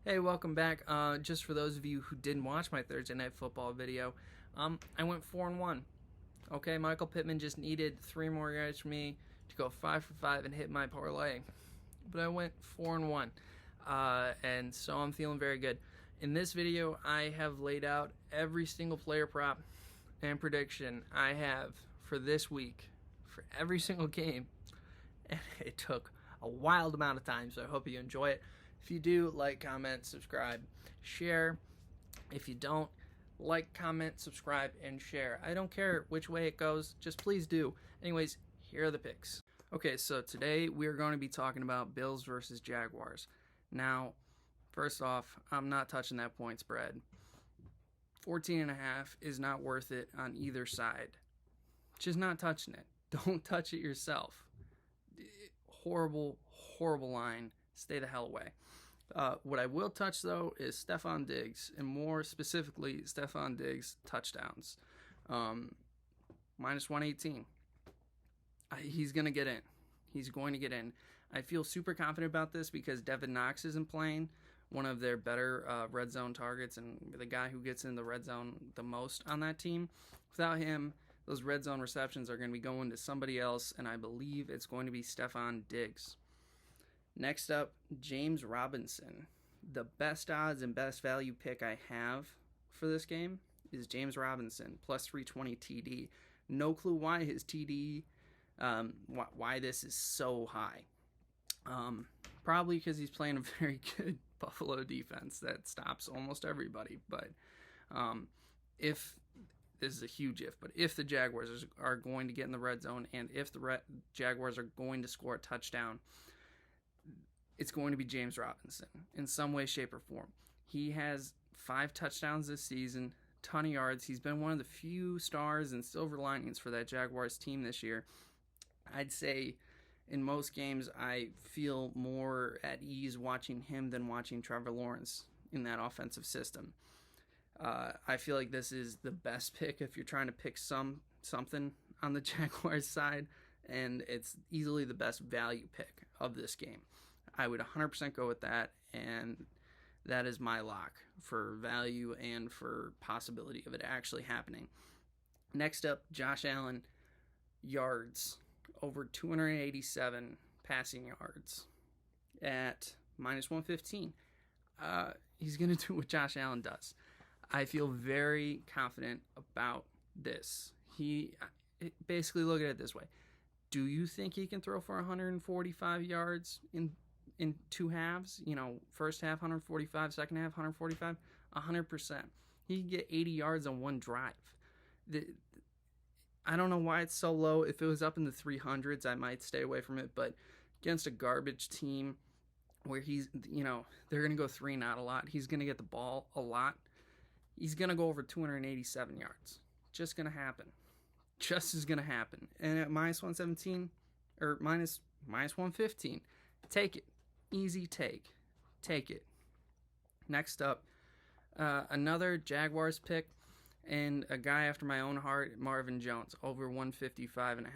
Hey, welcome back. Just for those of you who didn't watch my Thursday Night Football video, I went 4-1. Okay, Michael Pittman just needed 3 more yards for me to go 5 for 5 and hit my parlay, but I went 4-1, and so I'm feeling very good. In this video, I have laid out every single player prop and prediction I have for this week for every single game, and it took a wild amount of time, so I hope you enjoy it. If you do, like, comment, subscribe, share. If you don't, like, comment, subscribe, and share. I don't care which way it goes, just please do. Anyways, here are the picks. Okay, so today we are going to be talking about Bills versus Jaguars. Now, first off, I'm not touching that point spread. 14.5 is not worth it on either side. Just not touching it. Don't touch it yourself. Horrible, horrible line. Stay the hell away. What I will touch, though, is Stefan Diggs, and more specifically, Stefan Diggs touchdowns. Minus 118. He's going to get in. He's going to get in. I feel super confident about this because Devin Knox isn't playing, one of their better red zone targets, and the guy who gets in the red zone the most on that team. Without him, those red zone receptions are going to be going to somebody else, and I believe it's going to be Stefan Diggs. Next up, James Robinson. The best odds and best value pick I have for this game is James Robinson, plus 320 TD. No clue why his TD, why this is so high. Probably because he's playing a very good Buffalo defense that stops almost everybody. But if, this is a huge if, but if the Jaguars are going to get in the red zone and if the Jaguars are going to score a touchdown, it's going to be James Robinson in some way, shape, or form. He has 5 touchdowns this season, ton of yards. He's been one of the few stars and silver linings for that Jaguars team this year. I'd say in most games I feel more at ease watching him than watching Trevor Lawrence in that offensive system. I feel like this is the best pick if you're trying to pick something on the Jaguars side, and it's easily the best value pick of this game. I would 100% go with that, and that is my lock for value and for possibility of it actually happening. Next up, Josh Allen, yards, over 287 passing yards at minus 115. He's going to do what Josh Allen does. I feel very confident about this. Basically, look at it this way. Do you think he can throw for 145 yards in 2 halves? You know, first half 145, second half 145, 100%. He can get 80 yards on one drive. I don't know why it's so low. If it was up in the 300s, I might stay away from it. But against a garbage team where they're going to go 3 and out a lot, he's going to get the ball a lot. He's going to go over 287 yards. Just going to happen. Just is going to happen. And at minus 117 or minus 115, take it. Easy take. Take it. Next up, another Jaguars pick and a guy after my own heart, Marvin Jones, over 155.5.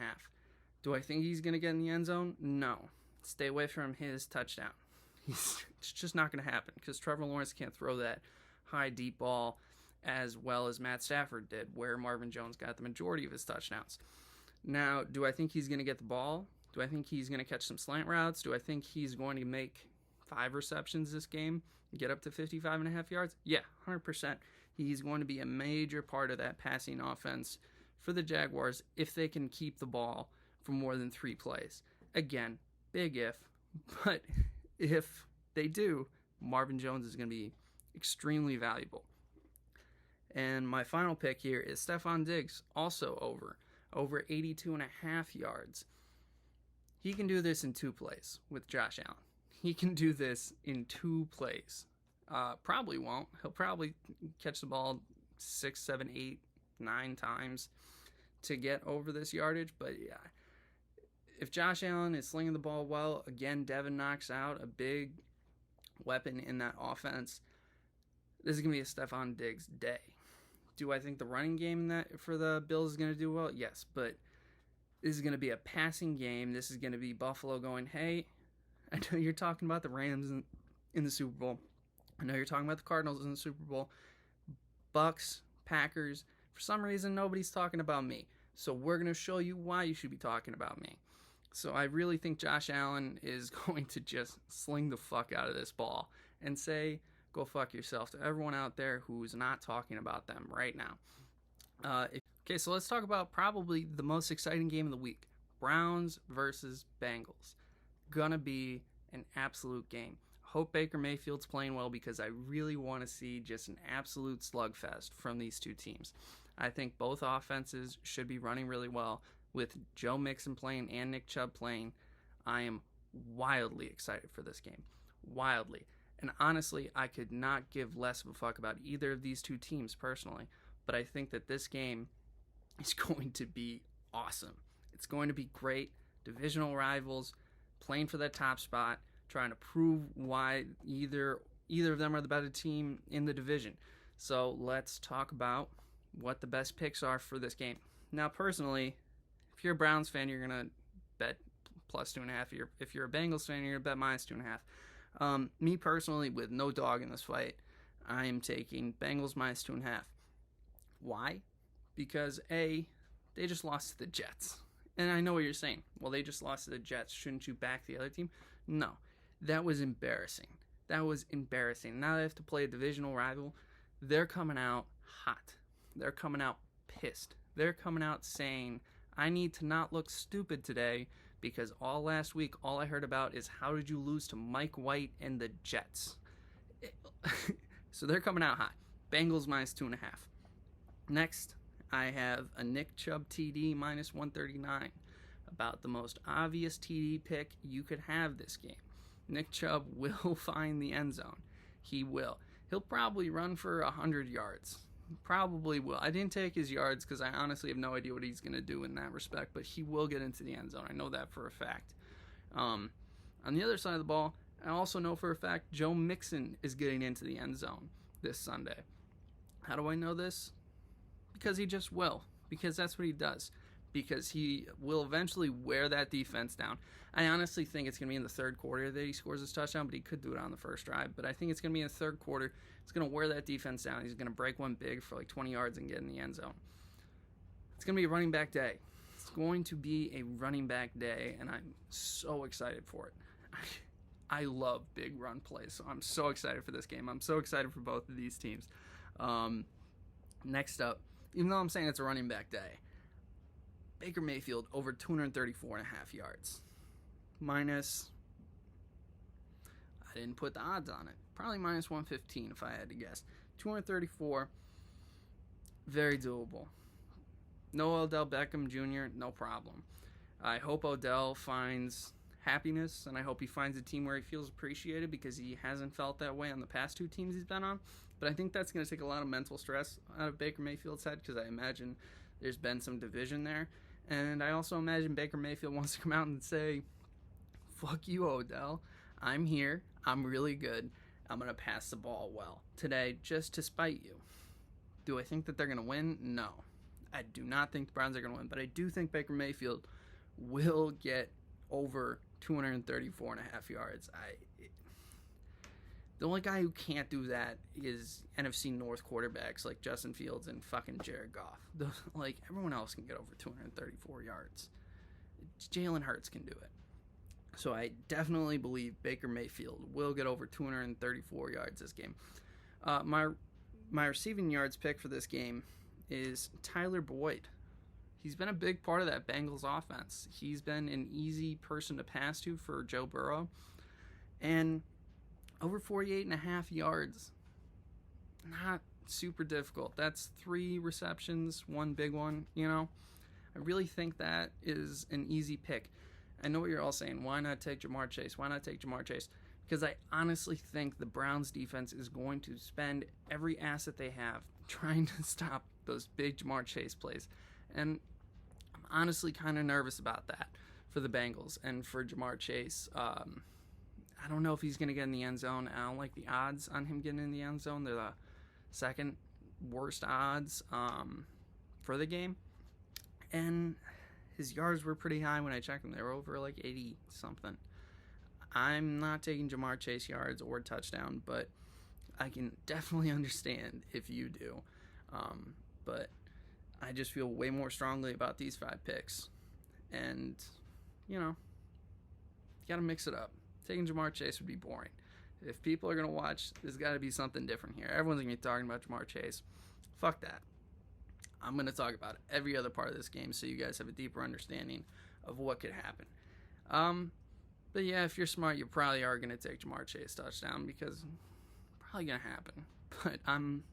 Do I think he's going to get in the end zone? No. Stay away from his touchdown. It's just not going to happen because Trevor Lawrence can't throw that high, deep ball as well as Matt Stafford did, where Marvin Jones got the majority of his touchdowns. Now, do I think he's going to get the ball? Do I think he's going to catch some slant routes? Do I think he's going to make 5 receptions this game, get up to 55.5 yards? Yeah, 100%. He's going to be a major part of that passing offense for the Jaguars if they can keep the ball for more than 3 plays. Again, big if, but if they do, Marvin Jones is going to be extremely valuable. And my final pick here is Stefan Diggs, also over 82.5 yards. He can do this in 2 plays with Josh Allen. He can do this in 2 plays. Probably won't. He'll probably catch the ball 6, 7, 8, 9 times to get over this yardage. But yeah, if Josh Allen is slinging the ball well, again, Devin Knox out, a big weapon in that offense. This is going to be a Stefan Diggs day. Do I think the running game for the Bills is going to do well? Yes, but this is going to be a passing game. This is going to be Buffalo going, hey, I know you're talking about the Rams in the Super Bowl, I know you're talking about the Cardinals in the Super Bowl. Bucks, Packers. For some reason, nobody's talking about me. So we're going to show you why you should be talking about me. So I really think Josh Allen is going to just sling the fuck out of this ball and say, go fuck yourself to everyone out there who's not talking about them right now. Okay, so let's talk about probably the most exciting game of the week. Browns versus Bengals. Gonna be an absolute game. Hope Baker Mayfield's playing well because I really want to see just an absolute slugfest from these two teams. I think both offenses should be running really well. With Joe Mixon playing and Nick Chubb playing, I am wildly excited for this game. Wildly. And honestly, I could not give less of a fuck about either of these two teams personally. But I think that this game is going to be awesome. It's going to be great. Divisional rivals playing for that top spot, trying to prove why either of them are the better team in the division. So let's talk about what the best picks are for this game. Now, personally, if you're a Browns fan, you're going to bet plus 2.5. If you're a Bengals fan, you're going to bet minus 2.5. Me personally, with no dog in this fight, I am taking Bengals minus 2.5. Why? Because A, they just lost to the Jets. And I know what you're saying. Well, they just lost to the Jets. Shouldn't you back the other team? No. That was embarrassing. Now they have to play a divisional rival. They're coming out hot. They're coming out pissed. They're coming out saying, I need to not look stupid today because all last week, all I heard about is how did you lose to Mike White and the Jets? So they're coming out hot. Bengals minus 2.5. Next, I have a Nick Chubb TD minus 139. About the most obvious TD pick you could have this game. Nick Chubb will find the end zone. He will. He'll probably run for 100 yards. Probably will. I didn't take his yards because I honestly have no idea what he's going to do in that respect, but he will get into the end zone. I know that for a fact. On the other side of the ball, I also know for a fact Joe Mixon is getting into the end zone this Sunday. How do I know this? Because he just will. Because that's what he does. Because he will eventually wear that defense down. I honestly think it's going to be in the third quarter that he scores his touchdown, but he could do it on the first drive. But I think it's going to be in the third quarter. It's going to wear that defense down. He's going to break one big for like 20 yards and get in the end zone. It's going to be a running back day. It's going to be a running back day, and I'm so excited for it. I love big run plays, so I'm so excited for this game. I'm so excited for both of these teams. Next up, even though I'm saying it's a running back day, Baker Mayfield over 234.5 yards. Minus, I didn't put the odds on it. Probably minus 115 if I had to guess. 234, very doable. No Odell Beckham Jr., no problem. I hope Odell finds happiness, and I hope he finds a team where he feels appreciated because he hasn't felt that way on the past two teams he's been on. But I think that's going to take a lot of mental stress out of Baker Mayfield's head because I imagine there's been some division there. And I also imagine Baker Mayfield wants to come out and say, fuck you, Odell. I'm here. I'm really good. I'm going to pass the ball well today just to spite you. Do I think that they're going to win? No. I do not think the Browns are going to win, but I do think Baker Mayfield will get over 234.5 yards. The only guy who can't do that is NFC North quarterbacks like Justin Fields and fucking Jared Goff. Like, everyone else can get over 234 yards. Jalen Hurts can do it. So I definitely believe Baker Mayfield will get over 234 yards this game. My receiving yards pick for this game is Tyler Boyd. He's been a big part of that Bengals offense. He's been an easy person to pass to for Joe Burrow. And over 48.5 yards. Not super difficult. That's 3 receptions, 1 big one, I really think that is an easy pick. I know what you're all saying. Why not take Jamar Chase? Because I honestly think the Browns defense is going to spend every asset they have trying to stop those big Jamar Chase plays. And I'm honestly kind of nervous about that for the Bengals and for Jamar Chase. I don't know if he's going to get in the end zone. I don't like the odds on him getting in the end zone. They're the second worst odds for the game. And his yards were pretty high when I checked them. They were over like 80-something. I'm not taking Jamar Chase yards or touchdown, but I can definitely understand if you do. But I just feel way more strongly about these 5 picks. And, you got to mix it up. Taking Ja'Marr Chase would be boring. If people are going to watch, there's got to be something different here. Everyone's going to be talking about Ja'Marr Chase. Fuck that. I'm going to talk about every other part of this game so you guys have a deeper understanding of what could happen. But yeah, if you're smart, you probably are going to take Ja'Marr Chase touchdown because it's probably going to happen. But I'm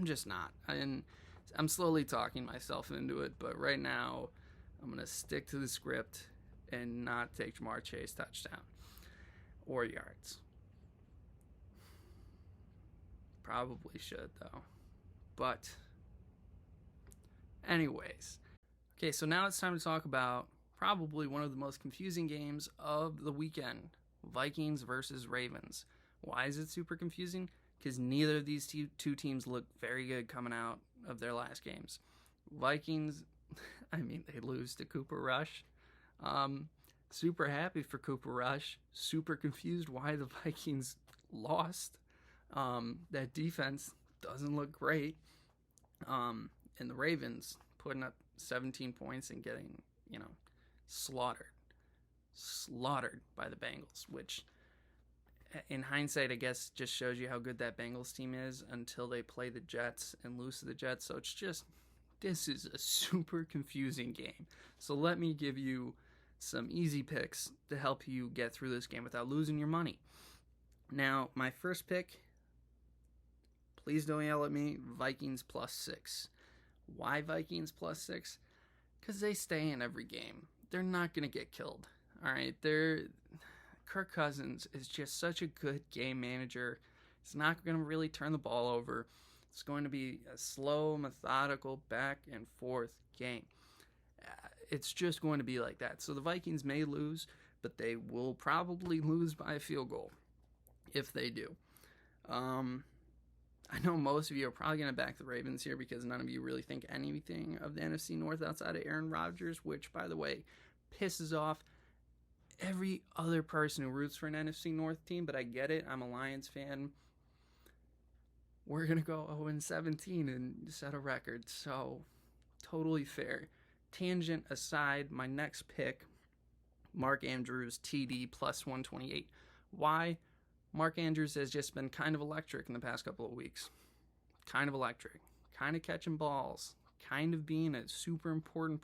just not. I'm slowly talking myself into it, but right now I'm going to stick to the script and not take Ja'Marr Chase touchdown or yards. Probably should, though. But anyways. Okay, so now it's time to talk about probably one of the most confusing games of the weekend. Vikings versus Ravens. Why is it super confusing? Because neither of these two teams look very good coming out of their last games. Vikings, they lose to Cooper Rush. Super happy for Cooper Rush. Super confused why the Vikings lost. That defense doesn't look great. And the Ravens putting up 17 points and getting, slaughtered by the Bengals, which in hindsight, I guess, just shows you how good that Bengals team is until they play the Jets and lose to the Jets. So this is a super confusing game. So let me give you some easy picks to help you get through this game without losing your money. Now, my first pick, please don't yell at me, Vikings +6. Why Vikings +6? Because they stay in every game. They're not going to get killed. All right, Kirk Cousins is just such a good game manager. He's not going to really turn the ball over. It's going to be a slow, methodical, back and forth game. It's just going to be like that. So the Vikings may lose, but they will probably lose by a field goal if they do. I know most of you are probably going to back the Ravens here because none of you really think anything of the NFC North outside of Aaron Rodgers, which, by the way, pisses off every other person who roots for an NFC North team, but I get it. I'm a Lions fan. We're going to go 0-17 and set a record, so totally fair. Tangent aside, my next pick, Mark Andrews, TD +128. Why? Mark Andrews has just been kind of electric in the past couple of weeks. Kind of electric. Kind of catching balls. Kind of being a super important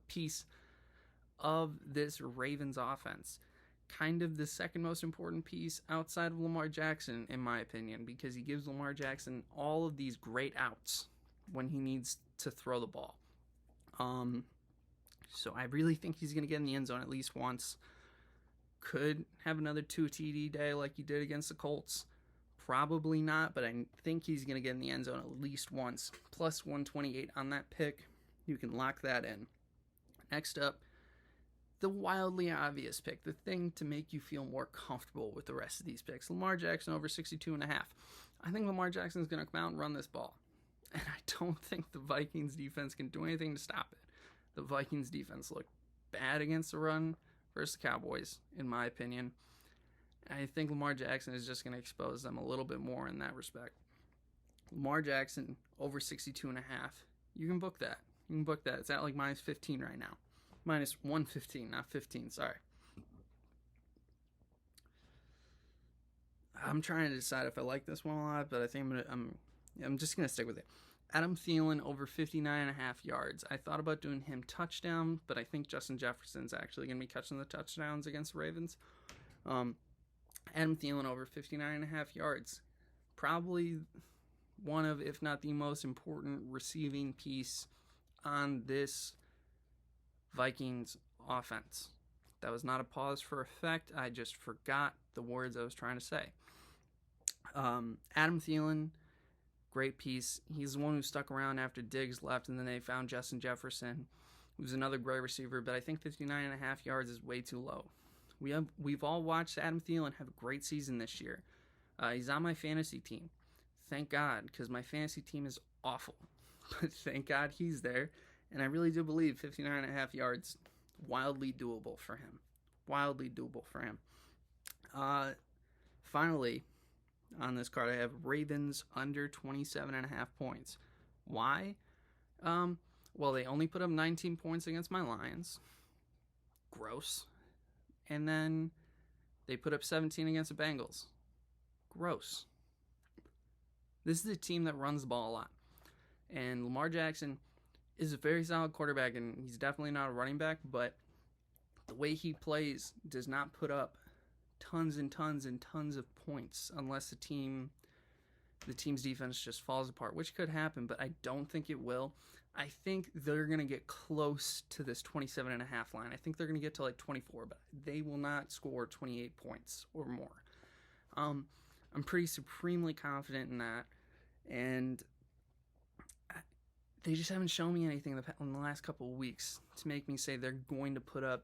piece of this Ravens offense. Kind of the second most important piece outside of Lamar Jackson, in my opinion, because he gives Lamar Jackson all of these great outs when he needs to throw the ball. So I really think he's going to get in the end zone at least once. Could have another 2 TD day like he did against the Colts. Probably not, but I think he's going to get in the end zone at least once. +128 on that pick. You can lock that in. Next up, the wildly obvious pick, the thing to make you feel more comfortable with the rest of these picks. Lamar Jackson over 62.5. I think Lamar Jackson is going to come out and run this ball. And I don't think the Vikings defense can do anything to stop it. The Vikings defense looked bad against the run versus the Cowboys, in my opinion. I think Lamar Jackson is just going to expose them a little bit more in that respect. Lamar Jackson over 62.5. You can book that. It's at like -15 right now. -115, not 15, sorry. I'm trying to decide if I like this one a lot, but I think I'm just going to stick with it. Adam Thielen over 59.5 yards. I thought about doing him touchdown, but I think Justin Jefferson's actually going to be catching the touchdowns against the Ravens. Adam Thielen over 59.5 yards. Probably one of, if not the most important receiving piece on this Vikings offense. That was not a pause for effect. I just forgot the words I was trying to say. Adam Thielen, great piece. He's the one who stuck around after Diggs left, and then they found Justin Jefferson, who's another great receiver, but I think 59.5 yards is way too low. We've all watched Adam Thielen have a great season this year. He's on my fantasy team. Thank God, because my fantasy team is awful. But thank God he's there, and I really do believe 59.5 yards, wildly doable for him. Finally, on this card. I have Ravens under 27.5 points. Why? Well, they only put up 19 points against my Lions. Gross. And then they put up 17 against the Bengals. Gross. This is a team that runs the ball a lot. And Lamar Jackson is a very solid quarterback, and he's definitely not a running back, but the way he plays does not put up tons and tons and tons of points unless the team's defense just falls apart, which could happen, but I don't think it will. I think they're going to get close to this 27.5 line. I think they're going to get to like 24, but they will not score 28 points or more. I'm pretty supremely confident in that, and they just haven't shown me anything in the last couple of weeks to make me say they're going to put up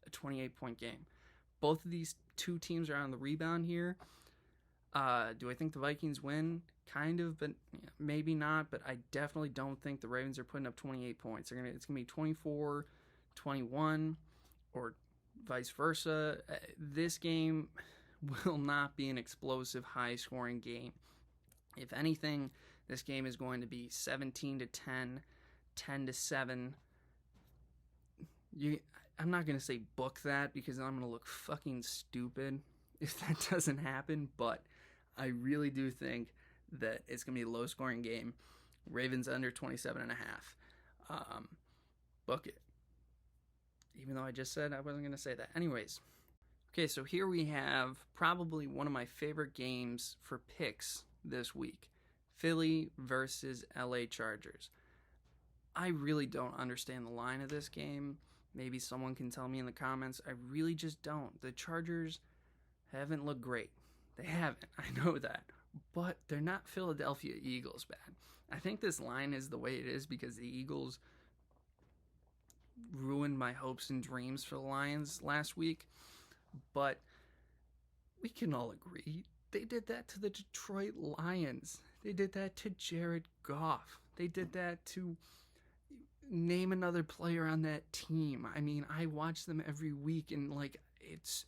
a 28-point game. Both of these two teams are on the rebound here. Do I think the Vikings win? Kind of, but maybe not. But I definitely don't think the Ravens are putting up 28 points. It's going to be 24-21 or vice versa. This game will not be an explosive, high-scoring game. If anything, this game is going to be 17-10, 10-7. I'm not going to say book that because I'm going to look fucking stupid if that doesn't happen, but I really do think that it's going to be a low-scoring game. Ravens under 27.5. Book it. Even though I just said I wasn't going to say that. Anyways. Okay, so here we have probably one of my favorite games for picks this week. Philly versus LA Chargers. I really don't understand the line of this game. Maybe someone can tell me in the comments. I really just don't. The Chargers haven't looked great. They haven't. I know that. But they're not Philadelphia Eagles bad. I think this line is the way it is because the Eagles ruined my hopes and dreams for the Lions last week. But we can all agree they did that to the Detroit Lions. They did that to Jared Goff. They did that to name another player on that team. I mean, I watch them every week, and like, it's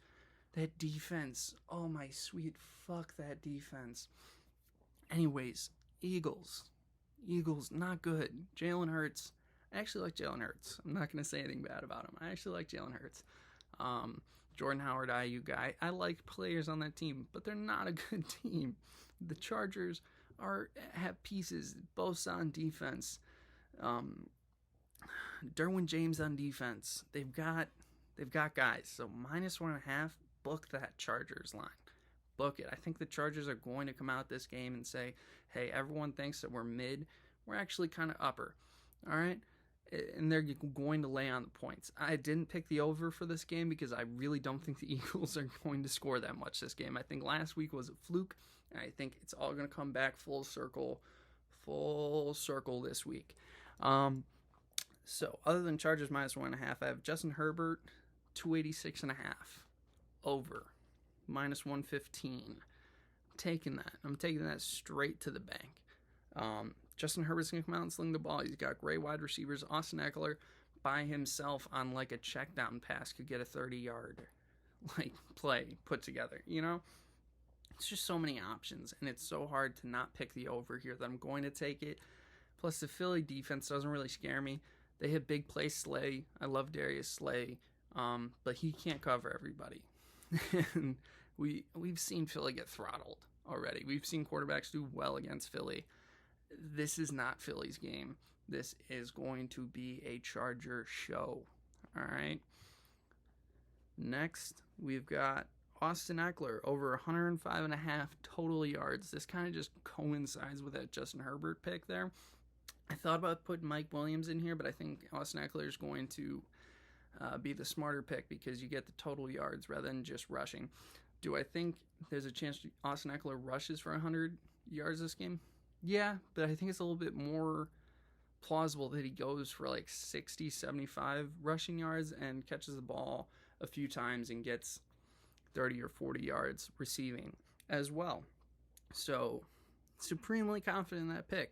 that defense. Oh my sweet fuck, that defense. Anyways, Eagles, not good. Jalen Hurts. I actually like Jalen Hurts. I'm not going to say anything bad about him. I actually like Jalen Hurts. Jordan Howard, IU guy. I like players on that team, but they're not a good team. The Chargers have pieces, both on defense. Derwin James on defense. They've got guys. So -1.5. Book that Chargers line. Book it. I think the Chargers are going to come out this game and say, "Hey, everyone thinks that we're mid. We're actually kind of upper." All right. And they're going to lay on the points. I didn't pick the over for this game because I really don't think the Eagles are going to score that much this game. I think last week was a fluke, and I think it's all going to come back full circle this week. So other than Chargers -1.5, I have Justin Herbert 286.5 over -115. I'm taking that straight to the bank. Justin Herbert's going to come out and sling the ball. He's got great wide receivers. Austin Eckler by himself on like a check down pass could get a 30-yard play put together, you know? It's just so many options, and it's so hard to not pick the over here that I'm going to take it. Plus, the Philly defense doesn't really scare me. They have big play Slay. I love Darius Slay, but he can't cover everybody. And we've seen Philly get throttled already. We've seen quarterbacks do well against Philly. This is not Philly's game. This is going to be a Charger show. All right. Next, we've got Austin Eckler over 105.5 total yards. This kind of just coincides with that Justin Herbert pick there. I thought about putting Mike Williams in here, but I think Austin Eckler is going to be the smarter pick because you get the total yards rather than just rushing. Do I think there's a chance Austin Eckler rushes for 100 yards this game? Yeah, but I think it's a little bit more plausible that he goes for like 60, 75 rushing yards and catches the ball a few times and gets 30 or 40 yards receiving as well. So, supremely confident in that pick.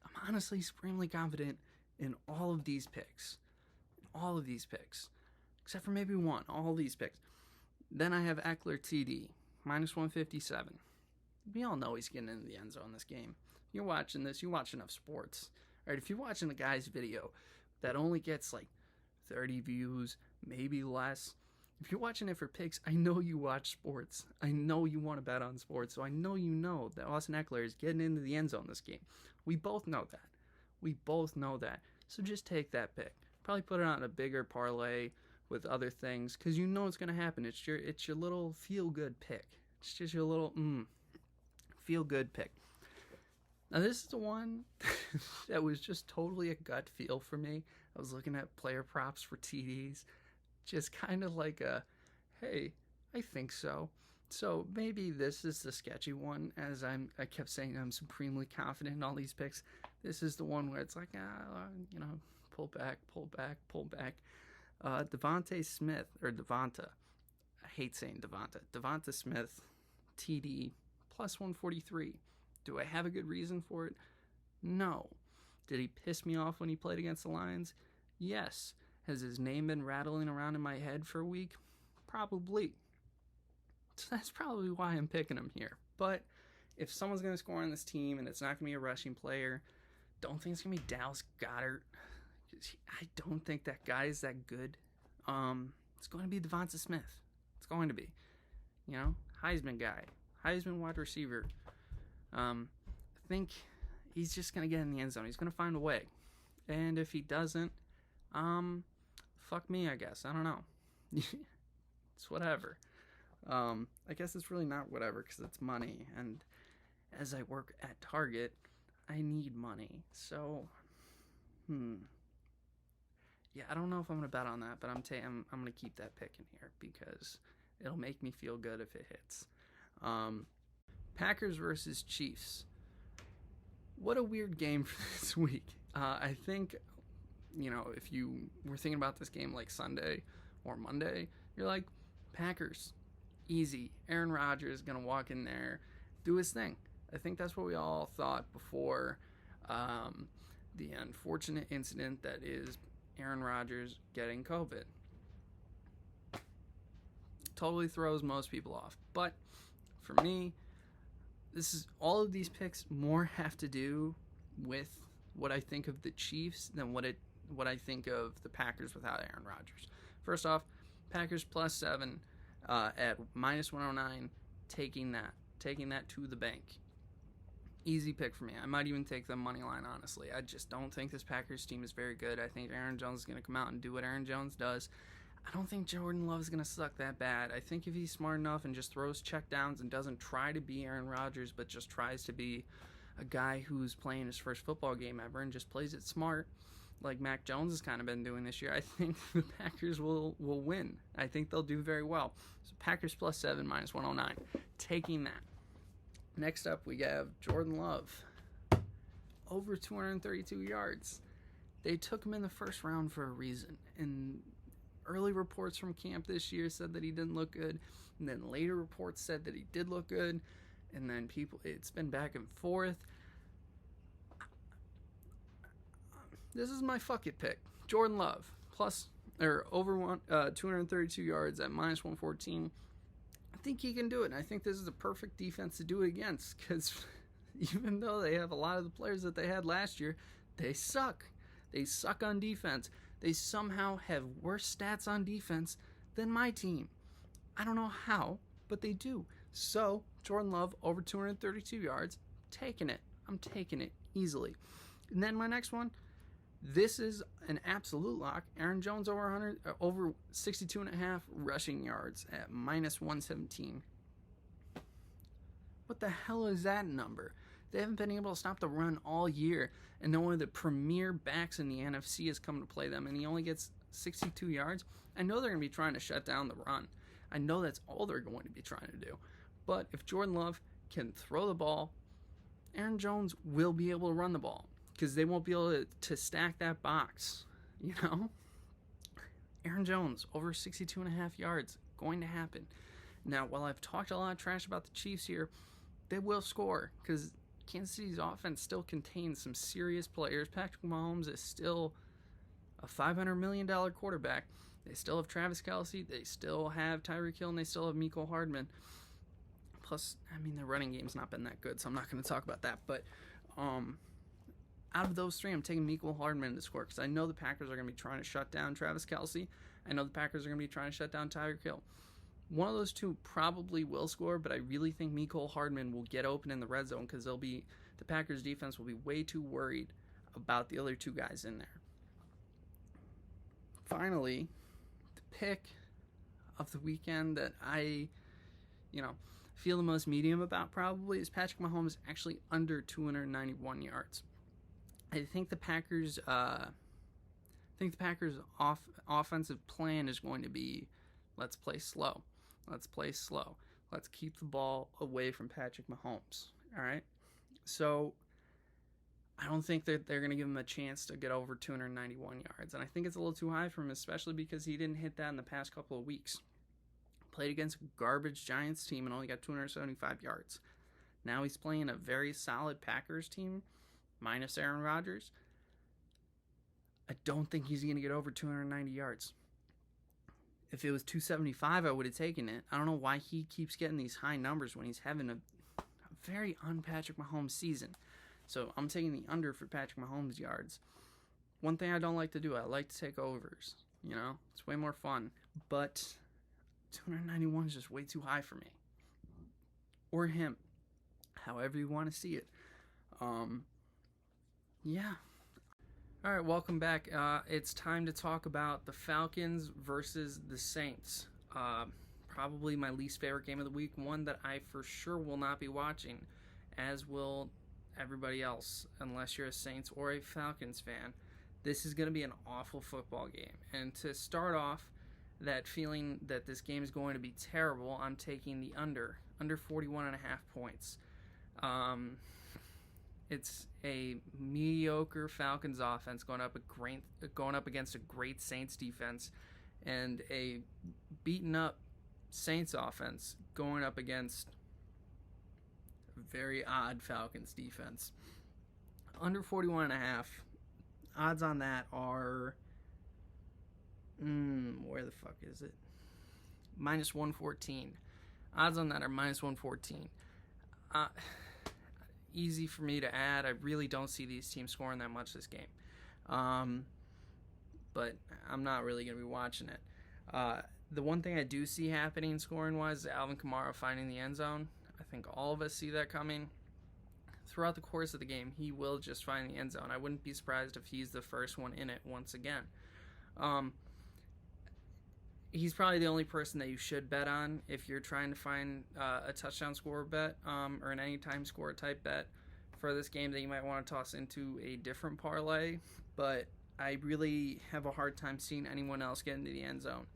I'm honestly supremely confident in all of these picks. Except for maybe one. All these picks. Then I have Eckler TD, -157. we all know he's getting into the end zone this game. You're watching this, you watch enough sports. All right, if you're watching the guy's video that only gets like 30 views, maybe less, if you're watching it for picks, I know you watch sports. I know you want to bet on sports, so I know you know that Austin Eckler is getting into the end zone this game. We both know that. We both know that. So just take that pick. Probably put it on a bigger parlay with other things, because you know it's going to happen. It's your little feel-good pick. It's just your little feel-good pick. Now this is the one that was just totally a gut feel for me. I was looking at player props for TDs. Just kind of like a, hey, I think so. So maybe this is the sketchy one, as I kept saying I'm supremely confident in all these picks. This is the one where it's like, pull back. Devonta Smith, or Devonta. I hate saying Devonta. Devonta Smith, TD, plus 143. Do I have a good reason for it? No. Did he piss me off when he played against the Lions? Yes. Has his name been rattling around in my head for a week? Probably. So that's probably why I'm picking him here. But if someone's going to score on this team and it's not going to be a rushing player, don't think it's going to be Dallas Goedert. I don't think that guy is that good. It's going to be Devonta Smith. It's going to be. Heisman guy. Heisman wide receiver. I think he's just going to get in the end zone. He's going to find a way. And if he doesn't, fuck me, I guess. I don't know. It's whatever. I guess it's really not whatever because it's money. And as I work at Target, I need money. So, yeah, I don't know if I'm going to bet on that, but I'm going to keep that pick in here because it'll make me feel good if it hits. Packers versus Chiefs. What a weird game for this week. I think, if you were thinking about this game like Sunday or Monday, you're like, Packers, easy. Aaron Rodgers is going to walk in there, do his thing. I think that's what we all thought before the unfortunate incident that is Aaron Rodgers getting COVID. Totally throws most people off. But for me, all of these picks more have to do with what I think of the Chiefs than what I think of the Packers without Aaron Rodgers. First off, Packers plus 7 at minus 109, taking that to the bank. Easy pick for me. I might even take the money line, honestly. I just don't think this Packers team is very good. I think Aaron Jones is going to come out and do what Aaron Jones does. I don't think Jordan Love is going to suck that bad. I think if he's smart enough and just throws checkdowns and doesn't try to be Aaron Rodgers, but just tries to be a guy who's playing his first football game ever and just plays it smart, like Mac Jones has kind of been doing this year, I think the Packers will win. I think they'll do very well. So Packers plus 7, minus 109. Taking that. Next up, we have Jordan Love. Over 232 yards. They took him in the first round for a reason. And early reports from camp this year said that he didn't look good. And then later reports said that he did look good. And then it's been back and forth. This is my fuck it pick. Jordan Love. Over 232 yards at minus 114. I think he can do it. And I think this is a perfect defense to do it against. Because even though they have a lot of the players that they had last year, they suck. They suck on defense. They somehow have worse stats on defense than my team. I don't know how, but they do. So, Jordan Love, over 232 yards, taking it. I'm taking it easily. And then my next one, this is an absolute lock. Aaron Jones over 62.5 rushing yards at minus 117. What the hell is that number? They haven't been able to stop the run all year, and one of the premier backs in the NFC has come to play them, and he only gets 62 yards. I know they're going to be trying to shut down the run. I know that's all they're going to be trying to do. But if Jordan Love can throw the ball, Aaron Jones will be able to run the ball because they won't be able to stack that box, Aaron Jones, over 62.5 yards, going to happen. Now, while I've talked a lot of trash about the Chiefs here, they will score because Kansas City's offense still contains some serious players. Patrick Mahomes is still a $500 million quarterback. They still have Travis Kelce. They still have Tyreek Hill, and they still have Mecole Hardman. Plus, I mean, their running game's not been that good, so I'm not going to talk about that. But out of those three, I'm taking Mecole Hardman to score because I know the Packers are going to be trying to shut down Travis Kelce. I know the Packers are going to be trying to shut down Tyreek Hill. One of those two probably will score, but I really think Mecole Hardman will get open in the red zone because the Packers defense will be way too worried about the other two guys in there. Finally, the pick of the weekend that I, feel the most medium about probably is Patrick Mahomes actually under 291 yards. I think the Packers offensive plan is going to be, let's play slow. Let's play slow. Let's keep the ball away from Patrick Mahomes. All right? So I don't think that they're going to give him a chance to get over 291 yards. And I think it's a little too high for him, especially because he didn't hit that in the past couple of weeks. Played against a garbage Giants team and only got 275 yards. Now he's playing a very solid Packers team, minus Aaron Rodgers. I don't think he's going to get over 290 yards. If it was 275, I would have taken it. I don't know why he keeps getting these high numbers when he's having a very un-Patrick Mahomes season. So I'm taking the under for Patrick Mahomes yards. One thing I don't like to do, I like to take overs. It's way more fun. But 291 is just way too high for me. Or him. However you want to see it. Yeah. All right, welcome back. It's time to talk about the Falcons versus the Saints. Probably my least favorite game of the week. One that I for sure will not be watching, as will everybody else, unless you're a Saints or a Falcons fan. This is going to be an awful football game. And to start off that feeling that this game is going to be terrible, I'm taking the under 41.5 points. It's a mediocre Falcons offense going up against a great Saints defense, and a beaten up Saints offense going up against a very odd Falcons defense. Under 41.5. Odds on that are where the fuck is it? Minus 114. Odds on that are minus 114. Easy for me to add. I really don't see these teams scoring that much this game. But I'm not really going to be watching it. The one thing I do see happening scoring-wise is Alvin Kamara finding the end zone. I think all of us see that coming. Throughout the course of the game, he will just find the end zone. I wouldn't be surprised if he's the first one in it once again. He's probably the only person that you should bet on if you're trying to find a touchdown score bet or an anytime score type bet for this game that you might want to toss into a different parlay. But I really have a hard time seeing anyone else get into the end zone.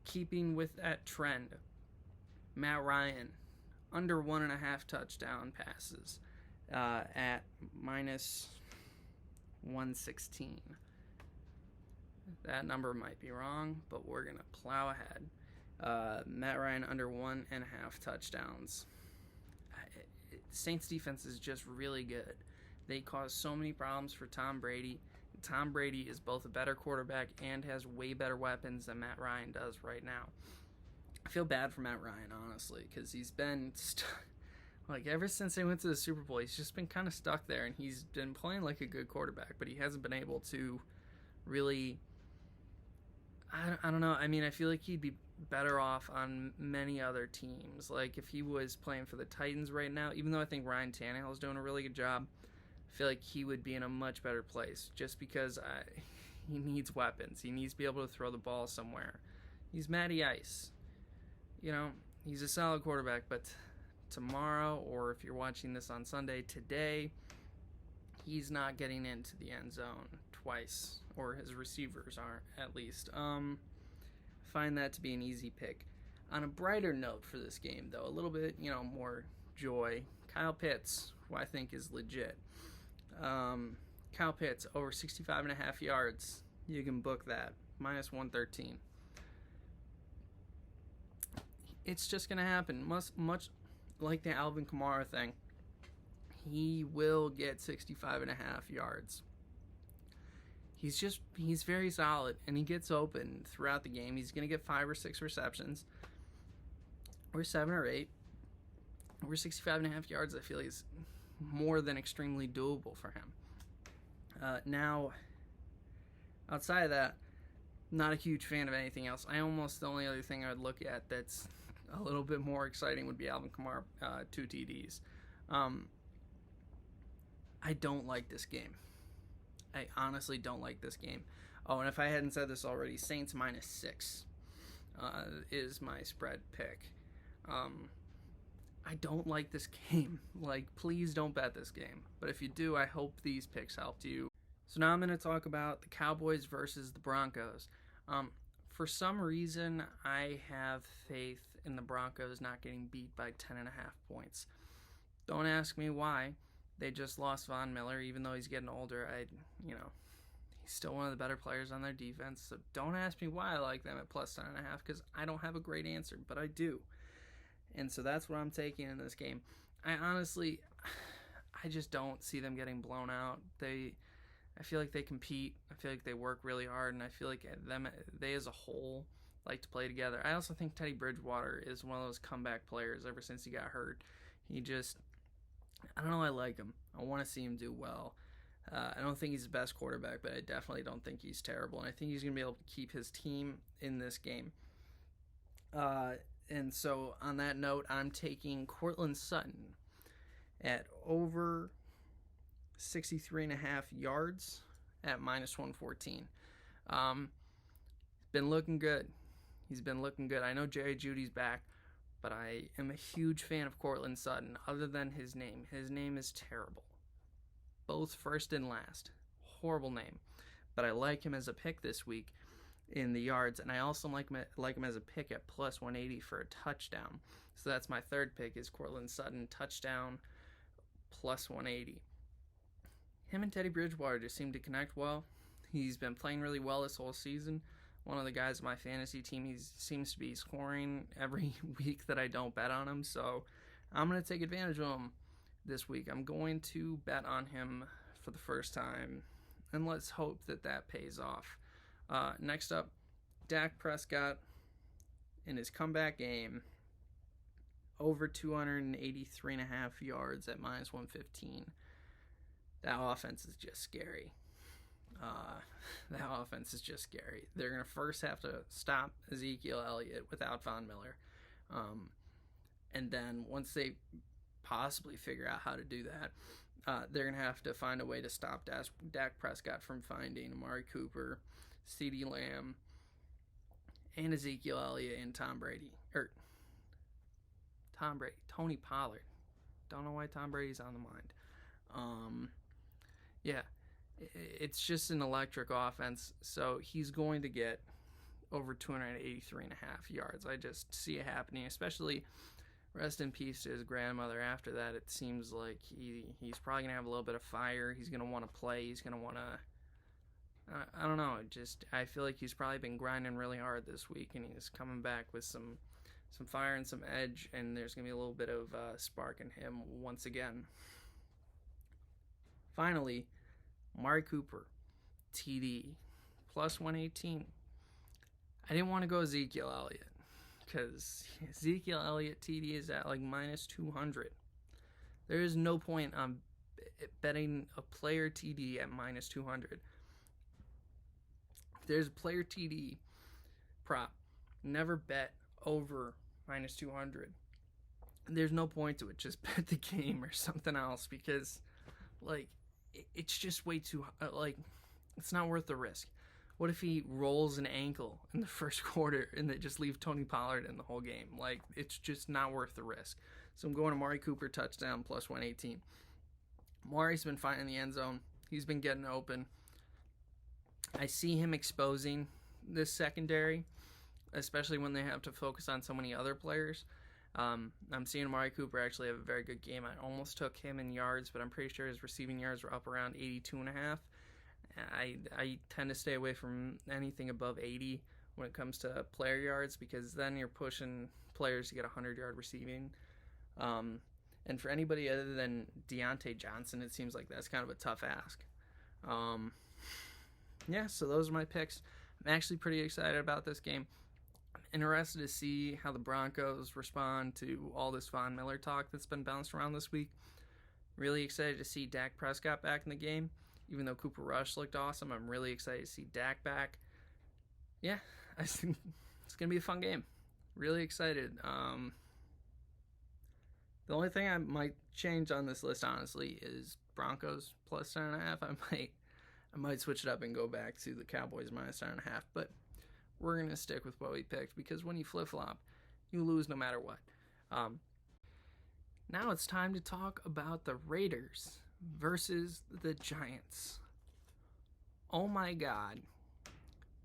Keeping with that trend, Matt Ryan, under 1.5 touchdown passes at minus 116. That number might be wrong, but we're going to plow ahead. Matt Ryan under 1.5 touchdowns. Saints defense is just really good. They cause so many problems for Tom Brady. Tom Brady is both a better quarterback and has way better weapons than Matt Ryan does right now. I feel bad for Matt Ryan, honestly, because he's been ever since they went to the Super Bowl, he's just been kind of stuck there, and he's been playing like a good quarterback, but he hasn't been able to really... I don't know. I mean, I feel like he'd be better off on many other teams. Like, if he was playing for the Titans right now, even though I think Ryan Tannehill is doing a really good job, I feel like he would be in a much better place just because he needs weapons. He needs to be able to throw the ball somewhere. He's Matty Ice. He's a solid quarterback, but tomorrow, or if you're watching this on Sunday, today, he's not getting into the end zone twice, or his receivers aren't, at least. Find that to be an easy pick. On a brighter note for this game, though, a little bit, more joy. Kyle Pitts, who I think is legit. Kyle Pitts, over 65.5 yards. You can book that. Minus 113. It's just going to happen. Much like the Alvin Kamara thing. He will get 65.5 yards. He's very solid, and he gets open throughout the game. He's going to get 5 or 6 receptions, or 7 or 8. over 65.5 yards, I feel like is more than extremely doable for him. Now, outside of that, not a huge fan of anything else. The only other thing I would look at that's a little bit more exciting would be Alvin Kamara, 2 TDs. I don't like this game. I honestly don't like this game. Oh, and if I hadn't said this already, Saints -6 is my spread pick. I don't like this game. Like, please don't bet this game. But if you do, I hope these picks helped you. So now I'm going to talk about the Cowboys versus the Broncos. For some reason, I have faith in the Broncos not getting beat by 10.5 points. Don't ask me why. They just lost Von Miller, even though he's getting older. He's still one of the better players on their defense. So don't ask me why I like them at plus 10.5, because I don't have a great answer, but I do. And so that's what I'm taking in this game. I just don't see them getting blown out. I feel like they compete. I feel like they work really hard, and I feel like they as a whole like to play together. I also think Teddy Bridgewater is one of those comeback players ever since he got hurt. I don't know, I like him. I want to see him do well. I don't think he's the best quarterback, but I definitely don't think he's terrible, and I think he's going to be able to keep his team in this game. And so on that note, I'm taking Cortland Sutton at over 63.5 yards at -114. Been looking good. He's been looking good. I know Jerry Jeudy's back, but I am a huge fan of Cortland Sutton, other than his name. His name is terrible. Both first and last. Horrible name. But I like him as a pick this week in the yards, and I also like him as a pick at plus 180 for a touchdown. So that's my third pick, is Cortland Sutton, touchdown, plus 180. Him and Teddy Bridgewater just seem to connect well. He's been playing really well this whole season. One of the guys on my fantasy team, he seems to be scoring every week that I don't bet on him, so I'm going to take advantage of him this week. I'm going to bet on him for the first time, and let's hope that pays off. Next up, Dak Prescott in his comeback game, over 283.5 yards at -115. That offense is just scary. They're going to first have to stop Ezekiel Elliott without Von Miller. And then once they possibly figure out how to do that, they're going to have to find a way to stop Dak Prescott from finding Amari Cooper, CeeDee Lamb, and Ezekiel Elliott and Tony Pollard. Don't know why Tom Brady's on the mind. It's just an electric offense, so he's going to get over 283.5 yards. I just see it happening, especially rest in peace to his grandmother. After that, it seems like he's probably going to have a little bit of fire. He's going to want to play. He's going to want to... I don't know. I feel like he's probably been grinding really hard this week, and he's coming back with some fire and some edge, and there's going to be a little bit of spark in him once again. Finally, Amari Cooper, TD, plus 118. I didn't want to go Ezekiel Elliott, because Ezekiel Elliott TD is at like -200. There is no point on betting a player TD at -200. If there's a player TD prop, never bet over -200. There's no point to it. Just bet the game or something else, because it's just way too, it's not worth the risk. What if he rolls an ankle in the first quarter and they just leave Tony Pollard in the whole game? It's just not worth the risk. So I'm going Amari Cooper touchdown plus 118. Amari's been finding the end zone. He's been getting open. I see him exposing this secondary, especially when they have to focus on so many other players. I'm seeing Amari Cooper actually have a very good game. I almost took him in yards, but I'm pretty sure his receiving yards were up around 82.5. I tend to stay away from anything above 80 when it comes to player yards, because then you're pushing players to get 100-yard receiving. And for anybody other than Deontay Johnson, it seems like that's kind of a tough ask. So those are my picks. I'm actually pretty excited about this game. I'm interested to see how the Broncos respond to all this Von Miller talk that's been bounced around this week. Really excited to see Dak Prescott back in the game. Even though Cooper Rush looked awesome, I'm really excited to see Dak back. Yeah, I think it's going to be a fun game. Really excited. The only thing I might change on this list, honestly, is Broncos plus 10.5. I might switch it up and go back to the Cowboys minus 10.5. But we're going to stick with what we picked, because when you flip-flop, you lose no matter what. Now it's time to talk about the Raiders versus the Giants. Oh my God.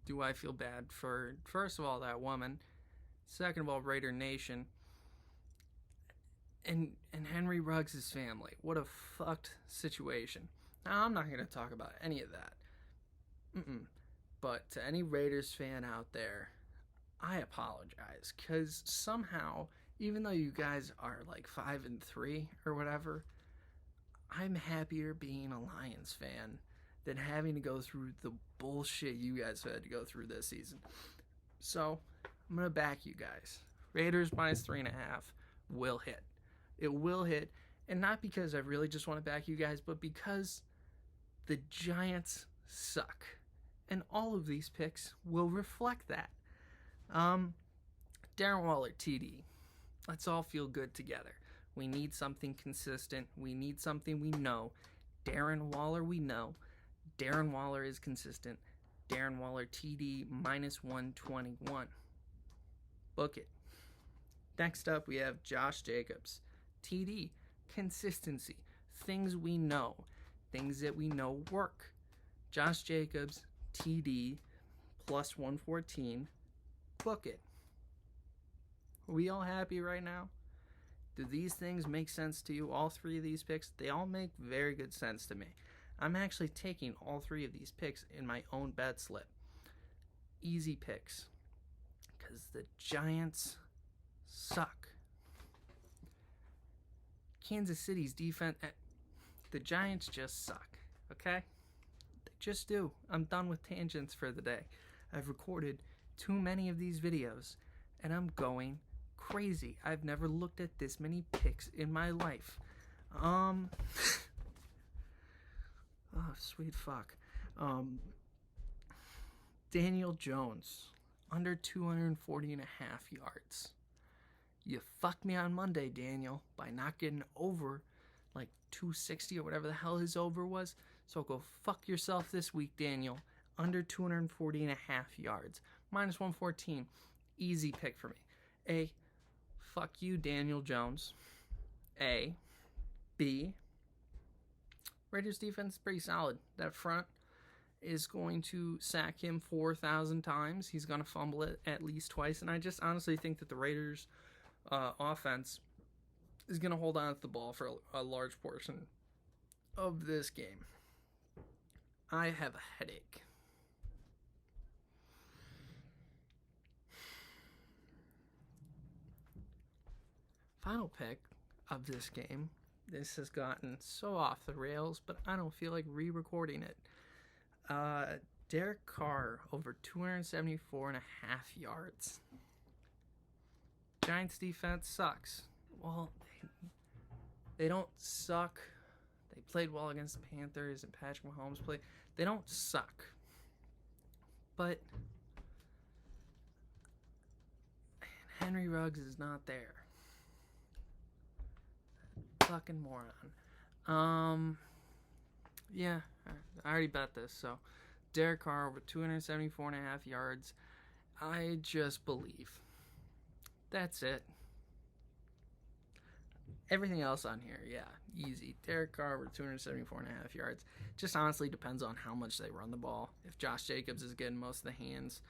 Do I feel bad for, first of all, that woman. Second of all, Raider Nation. And Henry Ruggs' family. What a fucked situation. Now, I'm not going to talk about any of that. But to any Raiders fan out there, I apologize. Because somehow, even though you guys are like 5-3 or whatever, I'm happier being a Lions fan than having to go through the bullshit you guys had to go through this season. So, I'm going to back you guys. Raiders minus 3.5 will hit. It will hit, and not because I really just want to back you guys, but because the Giants suck. And all of these picks will reflect that. Darren Waller, TD. Let's all feel good together. We need something consistent. We need something we know. Darren Waller, we know. Darren Waller is consistent. Darren Waller, TD, minus 121. Book it. Next up, we have Josh Jacobs. TD, consistency, things we know, things that we know work. Josh Jacobs, TD, plus 114, book it. Are we all happy right now? Do these things make sense to you? All three of these picks, they all make very good sense to me. I'm actually taking all three of these picks in my own bet slip. Easy picks, because the Giants suck. Kansas City's defense, the Giants just suck, okay? They just do. I'm done with tangents for the day. I've recorded too many of these videos, and I'm going crazy. I've never looked at this many picks in my life. Oh, sweet fuck. Daniel Jones, under 240.5 yards. You fucked me on Monday, Daniel, by not getting over like 260 or whatever the hell his over was. So go fuck yourself this week, Daniel. Under 240.5 yards. Minus 114. Easy pick for me. A, fuck you, Daniel Jones. A. B, Raiders defense is pretty solid. That front is going to sack him 4,000 times. He's going to fumble it at least twice. And I just honestly think that the Raiders offense is going to hold on to the ball for a large portion of this game. I have a headache. Final pick of this game. This has gotten so off the rails, but I don't feel like re-recording it. Derek Carr over 274.5 yards. Giants defense sucks. Well, they don't suck. They played well against the Panthers, and Patrick Mahomes played. They don't suck. But Henry Ruggs is not there. Fucking moron. Yeah, I already bet this, so Derek Carr over 274.5 yards. I just believe. That's it. Everything else on here, yeah, easy. Derek Carr over 274.5 yards. Just honestly depends on how much they run the ball. If Josh Jacobs is getting most of the hands,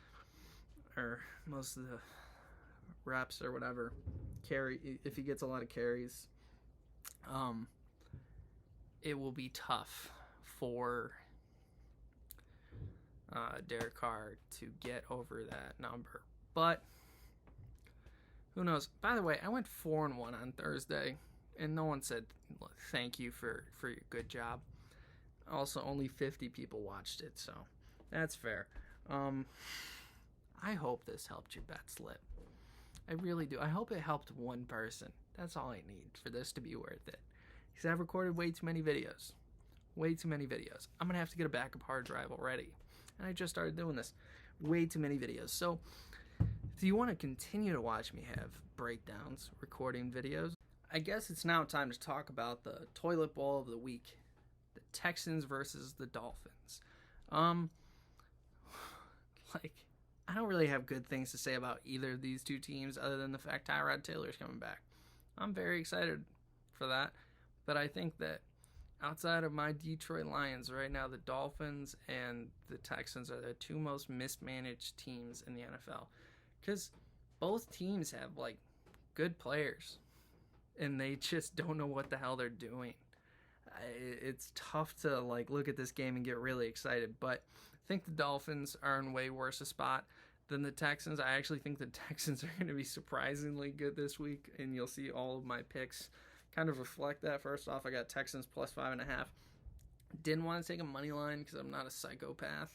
or most of the reps or whatever, if he gets a lot of carries, it will be tough for Derek Carr to get over that number. But who knows? By the way, I went 4-1 on Thursday, and no one said thank you for your good job. Also, only 50 people watched it, so that's fair. I hope this helped your bet slip. I really do. I hope it helped one person. That's all I need for this to be worth it. Because I've recorded way too many videos. Way too many videos. I'm going to have to get a backup hard drive already. And I just started doing this. Way too many videos. So, if you want to continue to watch me have breakdowns, recording videos, I guess it's now time to talk about the toilet bowl of the week. The Texans versus the Dolphins. I don't really have good things to say about either of these two teams other than the fact Tyrod Taylor is coming back. I'm very excited for that. But I think that outside of my Detroit Lions right now, the Dolphins and the Texans are the two most mismanaged teams in the NFL. Because both teams have, good players. And they just don't know what the hell they're doing. It's tough to, look at this game and get really excited. But I think the Dolphins are in way worse a spot than the Texans. I actually think the Texans are going to be surprisingly good this week. And you'll see all of my picks kind of reflect that. First off, I got Texans plus 5.5. Didn't want to take a money line because I'm not a psychopath.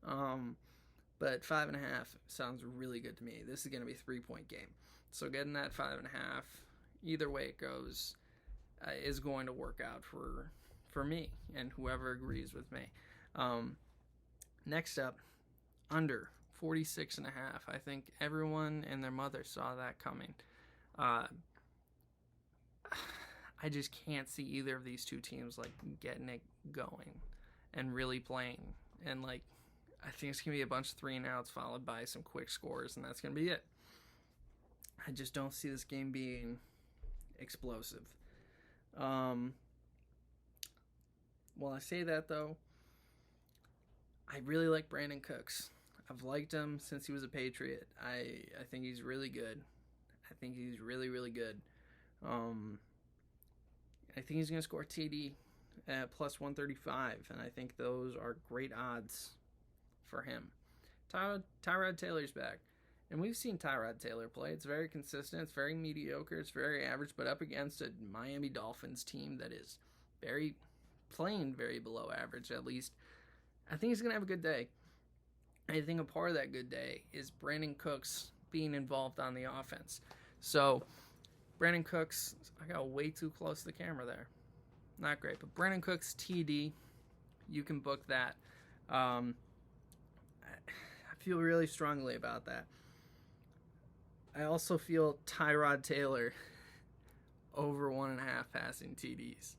But 5.5 sounds really good to me. This is going to be a 3-point game. So getting that 5.5, either way it goes, is going to work out for me and whoever agrees with me. Next up, under 46.5. I think everyone and their mother saw that coming. I just can't see either of these two teams getting it going and really playing. And I think it's gonna be a bunch of 3-and-outs followed by some quick scores, and that's gonna be it. I just don't see this game being explosive. While I say that though, I really like Brandon Cooks. I've liked him since he was a Patriot. I think he's really good. I think he's really, really good. I think he's going to score TD at plus 135, and I think those are great odds for him. Tyrod Taylor's back, and we've seen Tyrod Taylor play. It's very consistent. It's very mediocre. It's very average, but up against a Miami Dolphins team that is playing very below average, at least. I think he's going to have a good day. I think a part of that good day is Brandon Cooks being involved on the offense. So, Brandon Cooks, I got way too close to the camera there. Not great, but Brandon Cooks TD, you can book that. I feel really strongly about that. I also feel Tyrod Taylor over 1.5 passing TDs.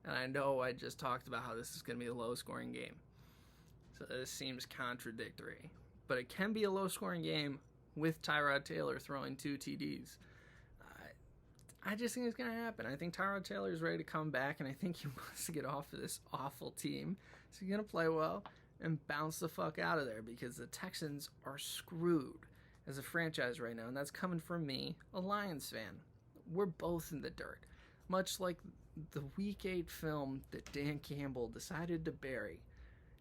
And I know I just talked about how this is going to be a low-scoring game. So this seems contradictory. But it can be a low-scoring game with Tyrod Taylor throwing 2 TDs. I just think it's going to happen. I think Tyrod Taylor is ready to come back, and I think he wants to get off of this awful team. So he's going to play well and bounce the fuck out of there because the Texans are screwed as a franchise right now, and that's coming from me, a Lions fan. We're both in the dirt. Much like the Week 8 film that Dan Campbell decided to bury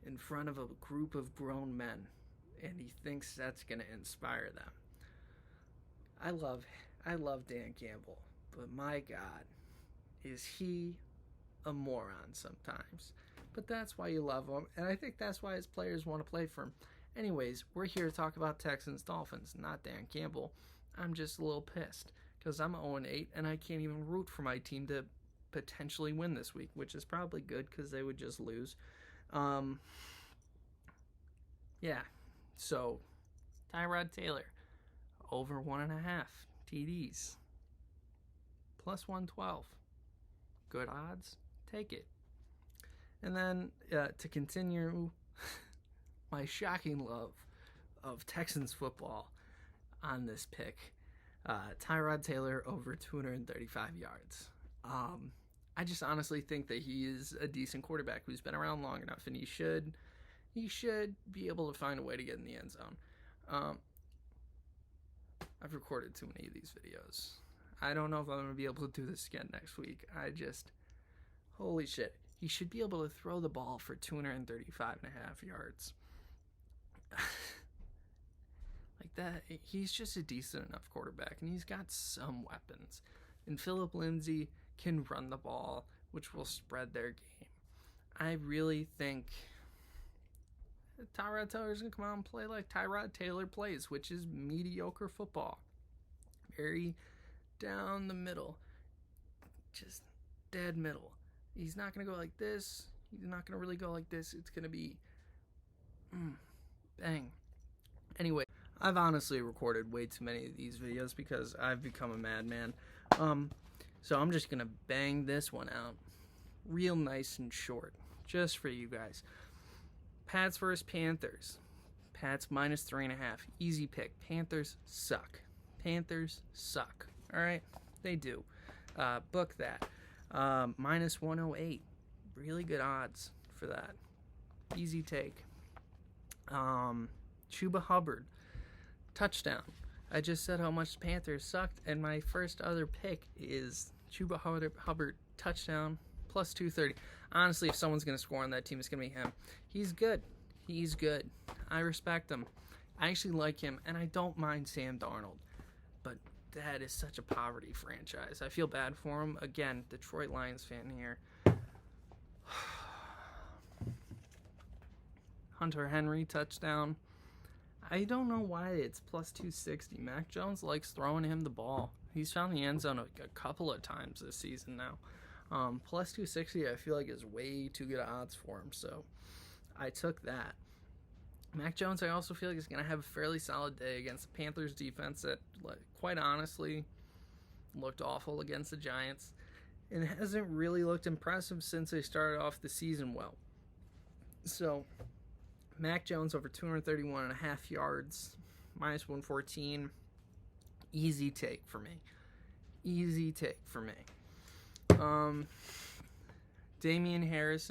in front of a group of grown men, and he thinks that's going to inspire them. I love Dan Campbell, but my God, is he a moron sometimes. But that's why you love him, and I think that's why his players want to play for him. Anyways, we're here to talk about Texans Dolphins, not Dan Campbell. I'm just a little pissed because I'm 0-8 and I can't even root for my team to potentially win this week, which is probably good because they would just lose. Yeah, so Tyrod Taylor over 1.5 TDs plus 112. Good odds, take it. And then to continue my shocking love of Texans football on this pick, Tyrod Taylor over 235 yards. I just honestly think that he is a decent quarterback who's been around long enough, and he should be able to find a way to get in the end zone. I've recorded too many of these videos. I don't know if I'm going to be able to do this again next week. Holy shit. He should be able to throw the ball for 235.5 yards. Like that, he's just a decent enough quarterback, and he's got some weapons. And Phillip Lindsay can run the ball, which will spread their game. I really think Tyrod Taylor's going to come out and play like Tyrod Taylor plays, which is mediocre football. Very down the middle. Just dead middle. He's not going to go like this. He's not going to really go like this. It's going to be bang. Anyway, I've honestly recorded way too many of these videos because I've become a madman. So I'm just going to bang this one out real nice and short just for you guys. Pats versus Panthers. Pats minus 3.5. Easy pick. Panthers suck. Panthers suck. All right? They do. Book that. Minus 108. Really good odds for that. Easy take. Chuba Hubbard. Touchdown. I just said how much the Panthers sucked, and my first other pick is Chuba Hubbard touchdown plus 230. Honestly, if someone's going to score on that team, it's going to be him. He's good. He's good. I respect him. I actually like him, and I don't mind Sam Darnold. But that is such a poverty franchise. I feel bad for him. Again, Detroit Lions fan here. Hunter Henry, touchdown. I don't know why it's plus 260. Mac Jones likes throwing him the ball. He's found the end zone a couple of times this season now. Plus 260, I feel like is way too good odds for him, so I took that. Mac Jones, I also feel like is going to have a fairly solid day against the Panthers defense that, quite honestly, looked awful against the Giants and hasn't really looked impressive since they started off the season well. So, Mac Jones over 231.5 yards, minus 114. Easy take for me. Easy take for me. Damian Harris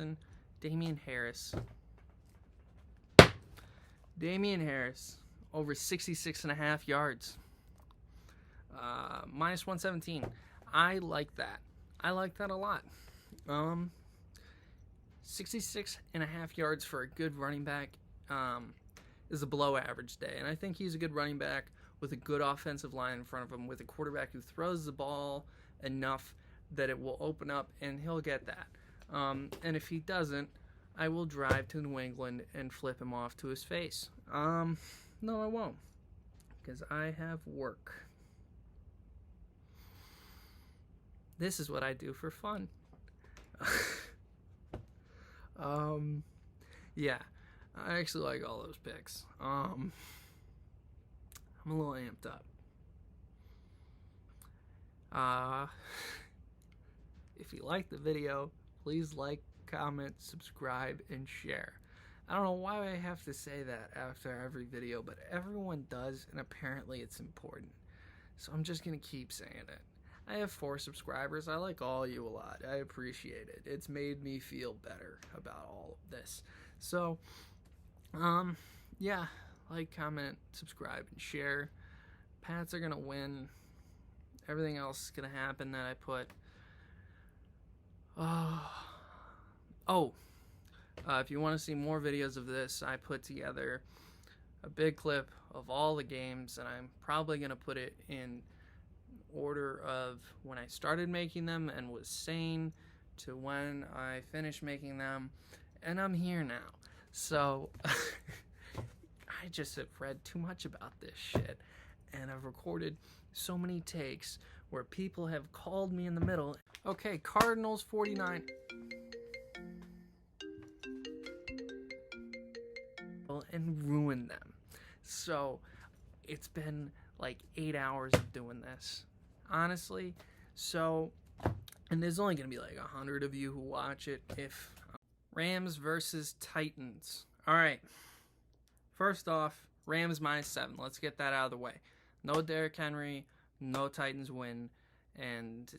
over 66.5 yards. Minus 117. I like that. I like that a lot. 66.5 yards for a good running back is a below average day. And I think he's a good running back with a good offensive line in front of him, with a quarterback who throws the ball enough that it will open up, and he'll get that. And if he doesn't, I will drive to New England and flip him off to his face. No, I won't, because I have work. This is what I do for fun. Yeah, I actually like all those picks. I'm a little amped up. If you like the video, please like, comment, subscribe, and share. I don't know why I have to say that after every video, but everyone does, and apparently it's important. So I'm just going to keep saying it. I have 4 subscribers. I like all you a lot. I appreciate it. It's made me feel better about all of this. So, yeah, like, comment, subscribe, and share. Pats are going to win. Everything else is going to happen that I put. If you want to see more videos of this, I put together a big clip of all the games, and I'm probably going to put it in order of when I started making them and was sane to when I finished making them, and I'm here now. So I just have read too much about this shit, and I've recorded so many takes where people have called me in the middle. Okay, Cardinals 49. And ruin them. So it's been like 8 hours of doing this, honestly. So, and there's only gonna be like 100 of you who watch it. If Rams versus Titans. All right. First off, Rams minus 7. Let's get that out of the way. No Derrick Henry. No Titans win, and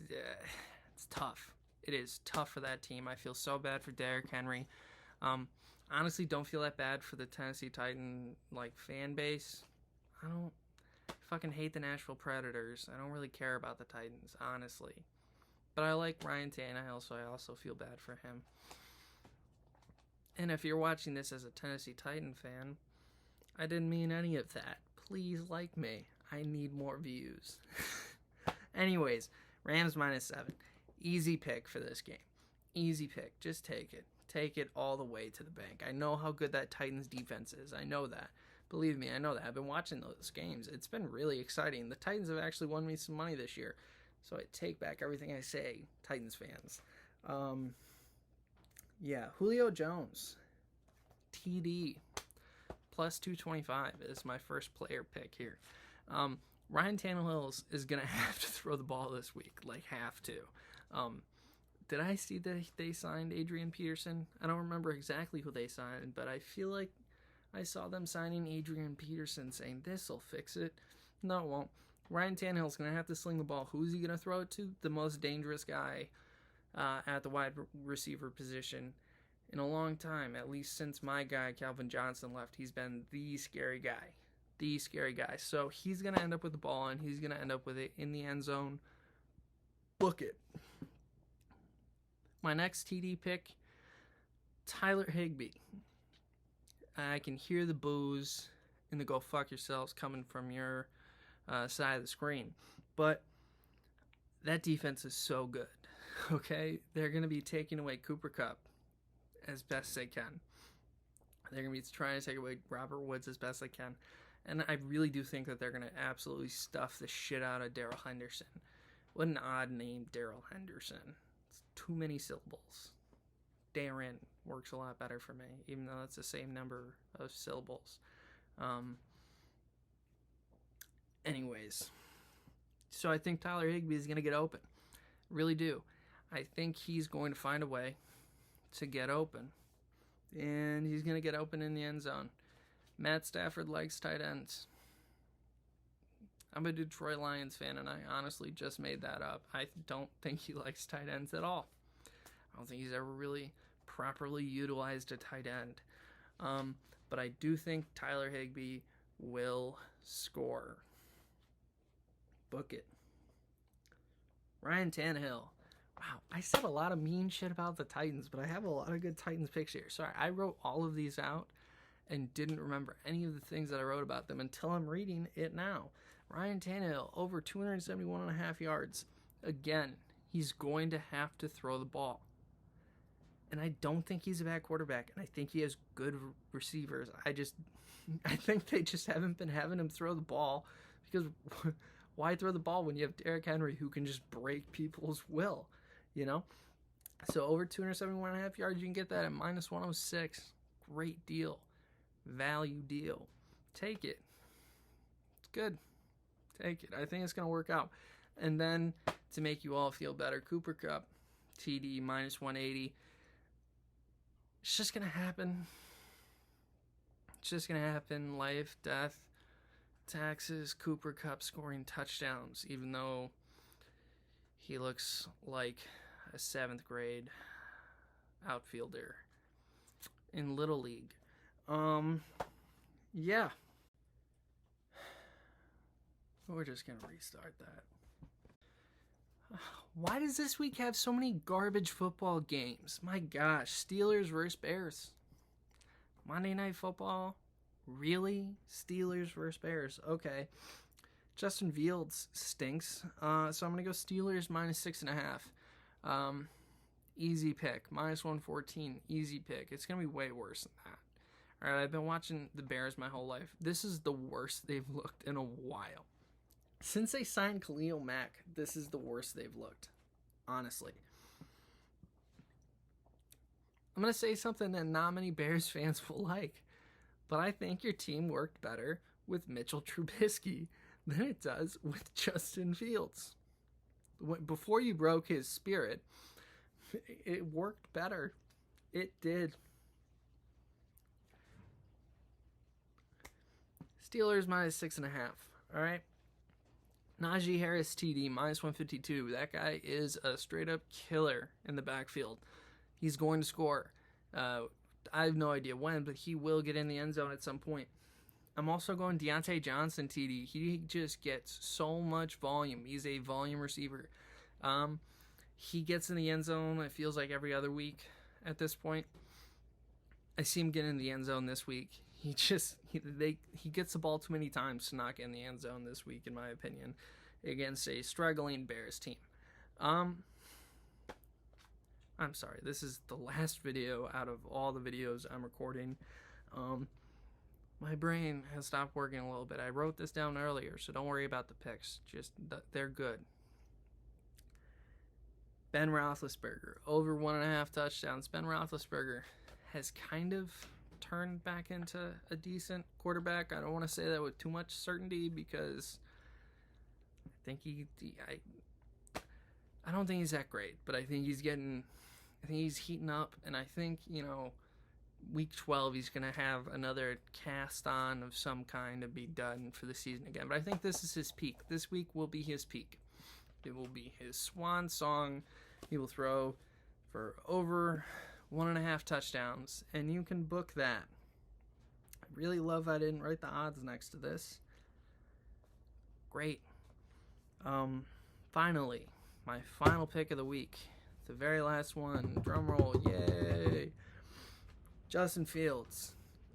it's tough. It is tough for that team. I feel so bad for Derrick Henry. Honestly, don't feel that bad for the Tennessee Titan fan base. I don't fucking hate the Nashville Predators. I don't really care about the Titans, honestly. But I like Ryan Tannehill, so I also feel bad for him. And if you're watching this as a Tennessee Titan fan, I didn't mean any of that. Please like me. I need more views. Anyways, Rams minus 7. Easy pick for this game. Easy pick. Just take it. Take it all the way to the bank. I know how good that Titans defense is. I know that. Believe me, I know that. I've been watching those games. It's been really exciting. The Titans have actually won me some money this year. So I take back everything I say, Titans fans. Julio Jones. TD. Plus 225 is my first player pick here. Ryan Tannehill is going to have to throw the ball this week. Have to. Did I see that they signed Adrian Peterson? I don't remember exactly who they signed, but I feel like I saw them signing Adrian Peterson, saying, this'll fix it. No, it won't. Ryan Tannehill's going to have to sling the ball. Who's he going to throw it to? The most dangerous guy at the wide receiver position in a long time. At least since my guy, Calvin Johnson, left. He's been the scary guy. The scary guy. So he's going to end up with the ball, and he's going to end up with it in the end zone. Book it. My next TD pick, Tyler Higbee. I can hear the boos and the go fuck yourselves coming from your side of the screen. But that defense is so good, okay? They're going to be taking away Cooper Kupp as best they can. They're going to be trying to take away Robert Woods as best they can. And I really do think that they're going to absolutely stuff the shit out of Darrell Henderson. What an odd name, Darrell Henderson. It's too many syllables. Darren works a lot better for me, even though it's the same number of syllables. Anyways, so I think Tyler Higbee is going to get open. Really do. I think he's going to find a way to get open. And he's going to get open in the end zone. Matt Stafford likes tight ends. I'm a Detroit Lions fan, and I honestly just made that up. I don't think he likes tight ends at all. I don't think he's ever really properly utilized a tight end. But I do think Tyler Higbee will score. Book it. Ryan Tannehill. Wow, I said a lot of mean shit about the Titans, but I have a lot of good Titans picks here. Sorry, I wrote all of these out and didn't remember any of the things that I wrote about them until I'm reading it now. Ryan Tannehill, over 271.5 yards. Again, he's going to have to throw the ball. And I don't think he's a bad quarterback, and I think he has good receivers. I think they just haven't been having him throw the ball, because why throw the ball when you have Derrick Henry who can just break people's will, you know? So over 271.5 yards, you can get that at minus 106. Great deal. Value deal. Take it. It's good. Take it. I think it's going to work out. And then, to make you all feel better, Cooper Kupp, TD, minus 180. It's just going to happen. It's just going to happen. Life, death, taxes, Cooper Kupp scoring touchdowns, even though he looks like a 7th grade outfielder in Little League. Yeah. We're just going to restart that. Why does this week have so many garbage football games? My gosh, Steelers versus Bears. Monday Night Football? Really? Steelers versus Bears. Okay. Justin Fields stinks. So I'm going to go Steelers minus 6.5. Easy pick. Minus 114. Easy pick. It's going to be way worse than that. All right, I've been watching the Bears my whole life. This is the worst they've looked in a while. Since they signed Khalil Mack, this is the worst they've looked. Honestly. I'm going to say something that not many Bears fans will like. But I think your team worked better with Mitchell Trubisky than it does with Justin Fields. Before you broke his spirit, it worked better. It did. Steelers minus 6.5. All right. Najee Harris TD minus 152. That guy is a straight up killer in the backfield. He's going to score. I have no idea when, but he will get in the end zone at some point. I'm also going Deontay Johnson TD. He just gets so much volume. He's a volume receiver. He gets in the end zone, it feels like every other week at this point. I see him get in the end zone this week. He gets the ball too many times to not get in the end zone this week, in my opinion, against a struggling Bears team. I'm sorry, this is the last video out of all the videos I'm recording. My brain has stopped working a little bit. I wrote this down earlier, so don't worry about the picks. Just, they're good. Ben Roethlisberger, over 1.5 touchdowns. Ben Roethlisberger has kind of turned back into a decent quarterback. I don't want to say that with too much certainty because I think I don't think he's that great, but I think he's heating up, and I think, week 12 he's going to have another cast on of some kind to be done for the season again. But I think this is his peak. This week will be his peak. It will be his swan song. He will throw for over 1.5 touchdowns, and you can book that. I really love I didn't write the odds next to this. Great. Finally, my final pick of the week. The very last one. Drum roll. Yay. Justin Fields.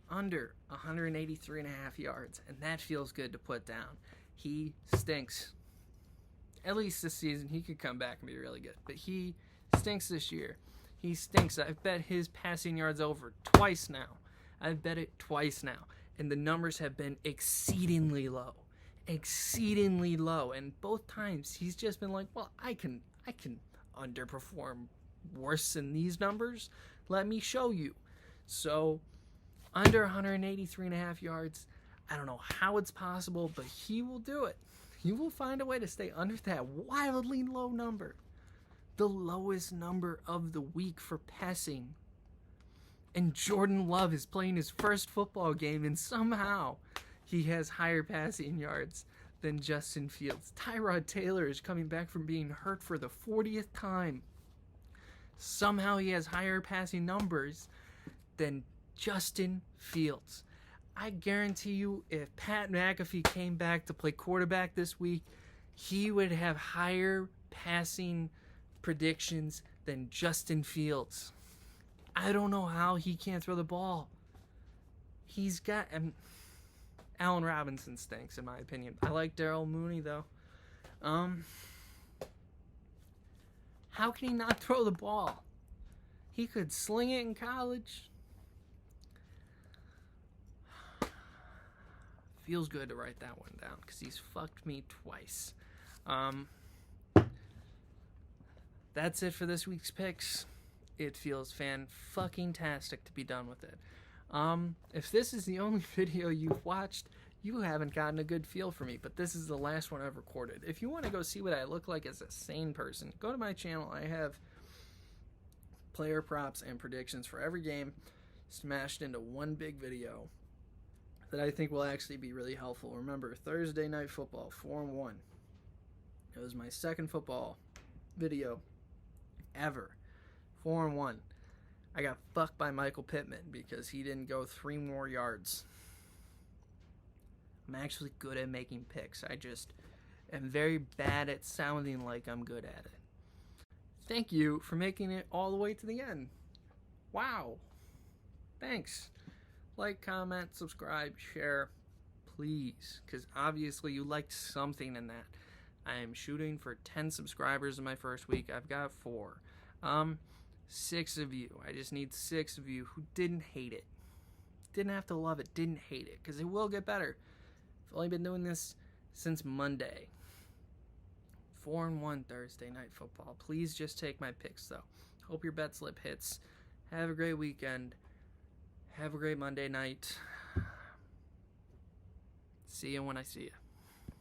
Under 183.5 yards. And that feels good to put down. He stinks. At least this season. He could come back and be really good. But he stinks this year. He stinks. I've bet his passing yards over twice now. I've bet it twice now. And the numbers have been exceedingly low. Exceedingly low. And both times he's just been like, well, I can underperform worse than these numbers. Let me show you. So, under 183.5 yards, I don't know how it's possible, but he will do it. He will find a way to stay under that wildly low number. The lowest number of the week for passing. And Jordan Love is playing his first football game, and somehow he has higher passing yards than Justin Fields. Tyrod Taylor is coming back from being hurt for the 40th time. Somehow he has higher passing numbers than Justin Fields. I guarantee you, if Pat McAfee came back to play quarterback this week, he would have higher passing predictions than Justin Fields. I don't know how he can't throw the ball. He's got... Allen Robinson stinks, in my opinion. I like Darryl Mooney, though. How can he not throw the ball? He could sling it in college. Feels good to write that one down, because he's fucked me twice. That's it for this week's picks. It feels fan-fucking-tastic to be done with it. If this is the only video you've watched, you haven't gotten a good feel for me, but this is the last one I've recorded. If you want to go see what I look like as a sane person, go to my channel. I have player props and predictions for every game smashed into one big video that I think will actually be really helpful. Remember, Thursday Night Football, 4-1. It was my second football video ever. 4-1. I got fucked by Michael Pittman because he didn't go 3 more yards. I'm actually good at making picks. I just am very bad at sounding like I'm good at it. Thank you for making it all the way to the end. Wow. Thanks. Like, comment, subscribe, share, please. Because obviously you liked something in that. I am shooting for 10 subscribers in my first week. I've got 4. 6 of you. I just need 6 of you who didn't hate it. Didn't have to love it. Didn't hate it. Because it will get better. I've only been doing this since Monday. 4-1 Thursday Night Football. Please just take my picks, though. Hope your bet slip hits. Have a great weekend. Have a great Monday night. See you when I see you.